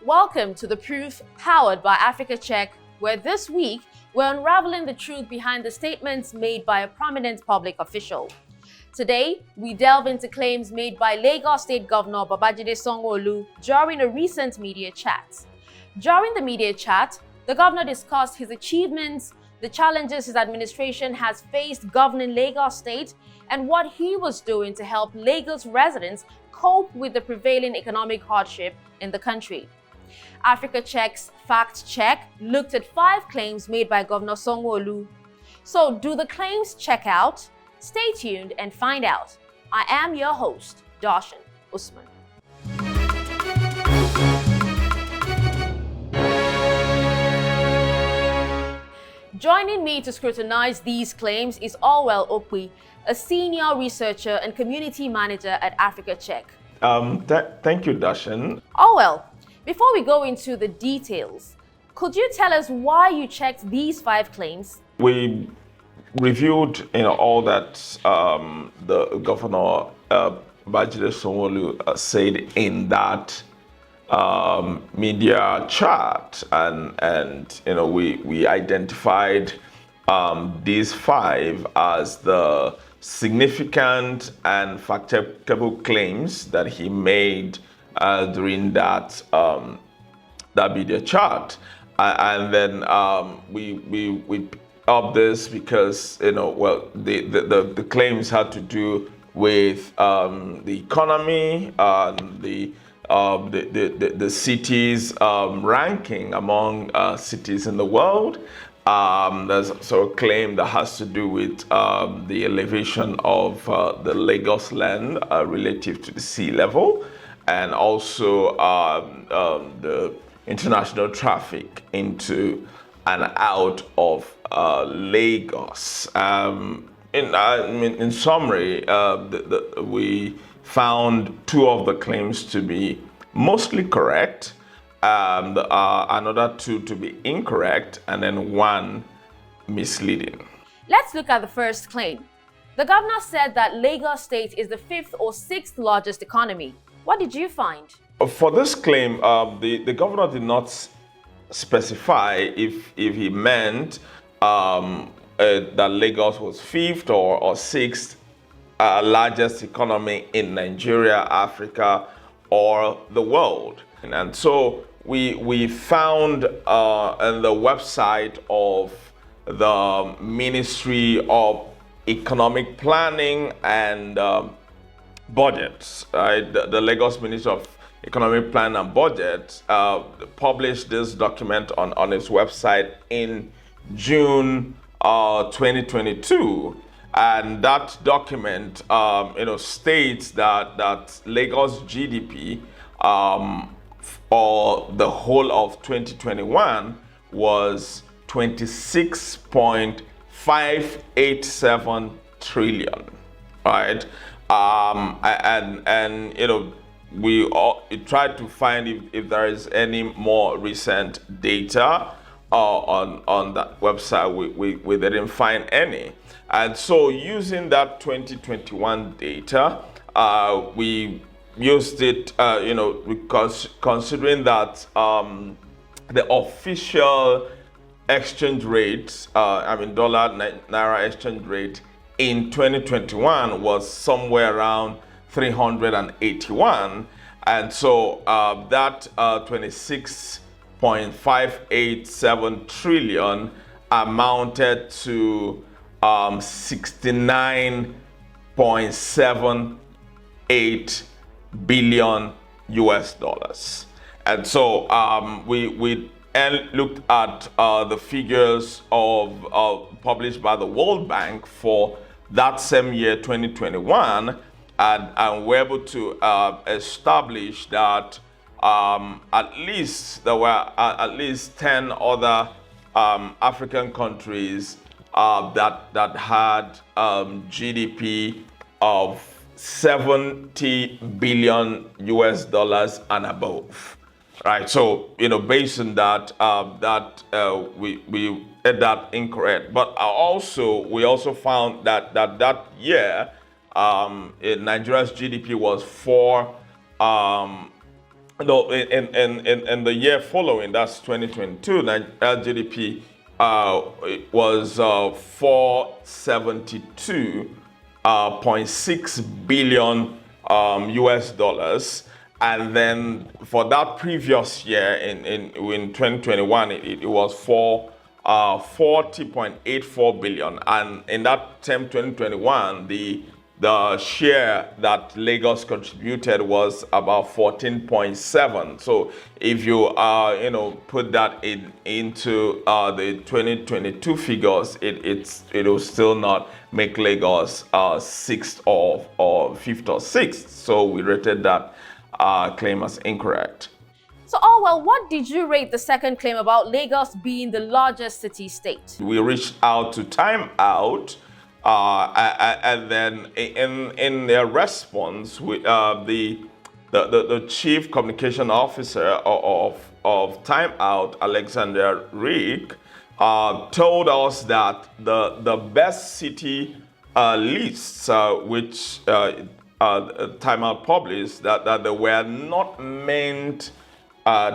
Welcome to The Proof, powered by Africa Check, where this week we're unraveling the truth behind the statements made by a prominent public official. Today, we delve into claims made by Lagos State Governor Babajide Sanwo-Olu during a recent media chat. During the media chat, the governor discussed his achievements, the challenges his administration has faced governing Lagos State, and what he was doing to help Lagos residents cope with the prevailing economic hardship in the country. Africa Check's Fact Check looked at 5 claims made by Governor Sanwo-Olu. So, do the claims check out? Stay tuned and find out. I am your host, Dashen, Usman. Joining me to scrutinize these claims is Allwell Okpi, a senior researcher and community manager at Africa Check. Thank you, Dashen. Allwell, before we go into the details, could you tell us why you checked these 5 claims? We reviewed, all that the Governor Babajide Sanwo-Olu said in that media chat, and we identified these 5 as the significant and fact-checkable claims that he made during that media chat, and then we up this because the claims had to do with the economy, the cities ranking among cities in the world. There's also a claim that has to do with the elevation of the Lagos land relative to the sea level, and also the international traffic into and out of Lagos. In summary, we found 2 of the claims to be mostly correct, another 2 to be incorrect, and then 1 misleading. Let's look at the first claim. The governor said that Lagos State is the 5th or 6th largest economy. What did you find? For this claim, the governor did not specify if he meant that Lagos was 5th or 6th largest economy in Nigeria, Africa, or the world. And so we found on the website of the Ministry of Economic Planning and Budgets, right? The Lagos Ministry of Economic Plan and Budget published this document on its website in June 2022, and that document states that Lagos GDP for the whole of 2021 was 26.587 trillion, right? We tried to find if there is any more recent data on that website. We didn't find any. And so using that 2021 data, we used it, because considering that the official exchange rate, dollar naira exchange rate in 2021 was somewhere around 381, and so that 26.587 trillion amounted to 69.78 billion US dollars. And so we looked at the figures published by the World Bank for that same year, 2021, and we're able to establish that at least there were at least 10 other African countries that had GDP of 70 billion US dollars and above, right? So, based on that, we had that incorrect. But we also found that year, Nigeria's GDP was in the year following, that's 2022, Nigeria's GDP was 472.6 billion US dollars. And then for that previous year, in 2021, it was 40.84 billion. And in that same 2021, the share that Lagos contributed was about 14.7. So if you put that into the 2022 figures, it will still not make Lagos sixth or fifth or sixth. So we rated that claim as incorrect. So, Allwell, what did you rate the second claim about Lagos being the largest city-state? We reached out to Time Out, and then in their response, the chief communication officer of Time Out, Alexander Rick, told us that the best city lists, which Time Out published, that they were not meant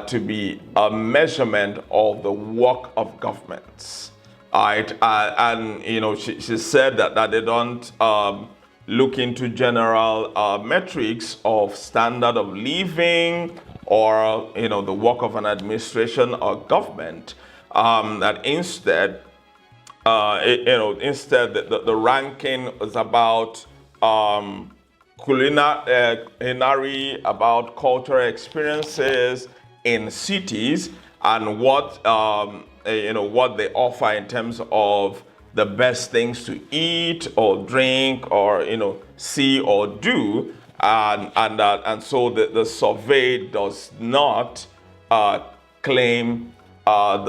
to be a measurement of the work of governments. Right? And she said that they don't look into general metrics of standard of living or the work of an administration or government. That instead, the ranking is about culinary, about cultural experiences in cities, and what they offer in terms of the best things to eat or drink or see or do, and so the survey does not claim what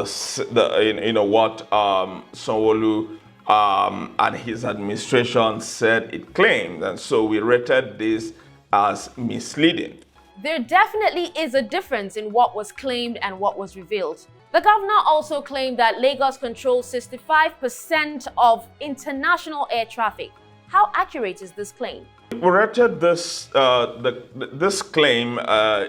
Sanwo-Olu and his administration said it claimed, and so we rated this as misleading. There definitely is a difference in what was claimed and what was revealed. The governor also claimed that Lagos controls 65% of international air traffic. How accurate is this claim? We rated this claim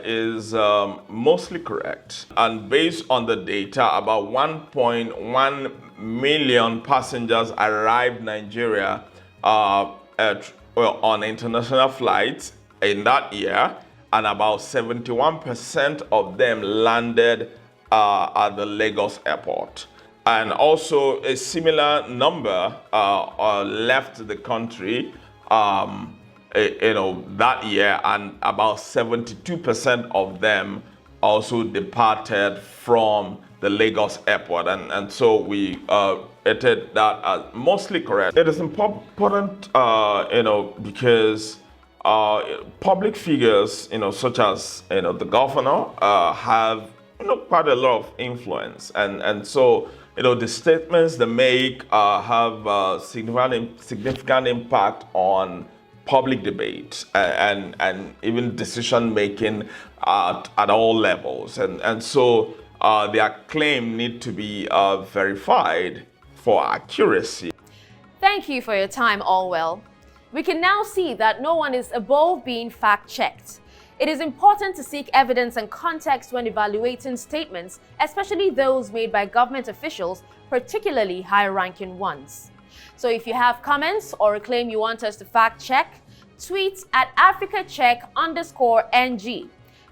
is mostly correct, and based on the data, about 1.1 million passengers arrived Nigeria on international flights in that year, and about 71% of them landed at the Lagos airport. And also a similar number left the country that year, and about 72% of them also departed from the Lagos airport, and so we rated that as mostly correct. It is important, because public figures, such as the governor, have quite a lot of influence, and so the statements they make have significant impact on public debate and even decision making at all levels, and so their claim need to be verified for accuracy. Thank you for your time, Allwell. We can now see that no one is above being fact-checked. It is important to seek evidence and context when evaluating statements, especially those made by government officials, particularly high-ranking ones. So if you have comments or a claim you want us to fact-check, tweet at AfricaCheck_NG.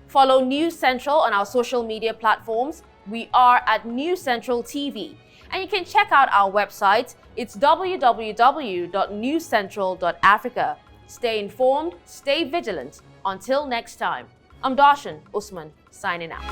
Follow News Central on our social media platforms. We are at News Central TV. And you can check out our website. It's www.newscentral.africa. Stay informed, stay vigilant. Until next time, I'm Dashen, Usman, signing out.